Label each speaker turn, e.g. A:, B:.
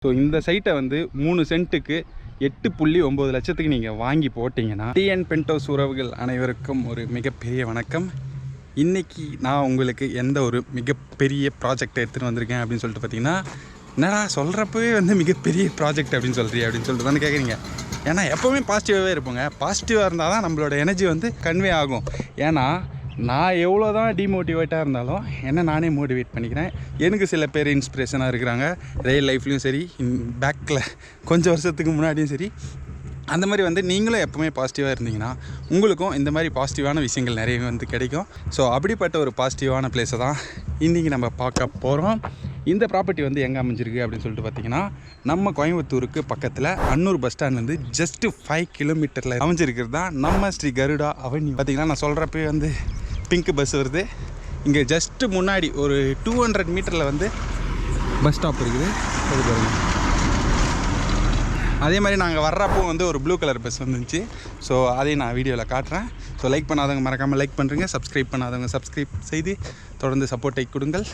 A: So இந்த சைட்டை வந்து 3 சென்ட்டுக்கு 8.9 லட்சத்துக்கு நீங்கள் வாங்கி போட்டிங்கன்னா டிஎன் பென்டோஸ் உறவுகள் அனைவருக்கும் ஒரு மிகப்பெரிய வணக்கம். இன்றைக்கி நான் உங்களுக்கு எந்த ஒரு மிகப்பெரிய ப்ராஜெக்டை எடுத்துகிட்டு வந்திருக்கேன் அப்படின்னு சொல்லிட்டு பார்த்தீங்கன்னா, என்னடா சொல்கிறப்பவே வந்து மிகப்பெரிய ப்ராஜெக்ட் அப்படின்னு சொல்கிறீ அப்படின்னு சொல்லிட்டு தானே கேட்குறீங்க. ஏன்னா எப்போவுமே பாசிட்டிவாகவே இருப்போங்க. பாசிட்டிவாக இருந்தால் தான் நம்மளோட எனர்ஜி வந்து கன்வே ஆகும். ஏன்னா நான் எவ்வளோ தான் டிமோட்டிவேட்டாக இருந்தாலும் என்ன நானே மோட்டிவேட் பண்ணிக்கிறேன். எனக்கு சில பேர் இன்ஸ்பிரேஷனாக இருக்கிறாங்க, ரியல் லைஃப்லையும் சரி, பேக்கில் கொஞ்சம் வருஷத்துக்கு முன்னாடியும் சரி. அந்த மாதிரி வந்து நீங்களும் எப்போவுமே பாசிட்டிவாக இருந்தீங்கன்னா உங்களுக்கும் இந்த மாதிரி பாசிட்டிவான விஷயங்கள் நிறையவே வந்து கிடைக்கும். ஸோ அப்படிப்பட்ட ஒரு பாசிட்டிவான பிளேஸை தான் இன்றைக்கி நம்ம பார்க்க போகிறோம். இந்த ப்ராப்பர்ட்டி வந்து எங்கே அமைஞ்சிருக்கு அப்படின்னு சொல்லிட்டு பார்த்தீங்கன்னா, நம்ம கோயம்புத்தூருக்கு பக்கத்தில் அன்னூர் பஸ் ஸ்டாண்ட்லேருந்து ஜஸ்ட்டு 5 கிலோமீட்டரில் அமைஞ்சிருக்கிறது தான் நம்ம ஸ்ரீ கருடா அவென்யூ. பார்த்திங்கன்னா நான் சொல்கிறப்பே வந்து பிங்க் பஸ் வருது. இங்கே ஜஸ்ட்டு முன்னாடி ஒரு 200 மீட்டரில் வந்து பஸ் ஸ்டாப் இருக்குது. அது பாருங்கள். அதே மாதிரி நாங்கள் வர்றப்போ வந்து ஒரு ப்ளூ கலர் பஸ் வந்துச்சு. ஸோ அதையும் நான் வீடியோவில் காட்டுறேன். ஸோ லைக் பண்ணாதவங்க மறக்காமல் லைக் பண்ணுறீங்க, சப்ஸ்கிரைப் பண்ணாதவங்க சப்ஸ்கிரைப் செய்து தொடர்ந்து சப்போர்ட்டை கொடுங்கள்.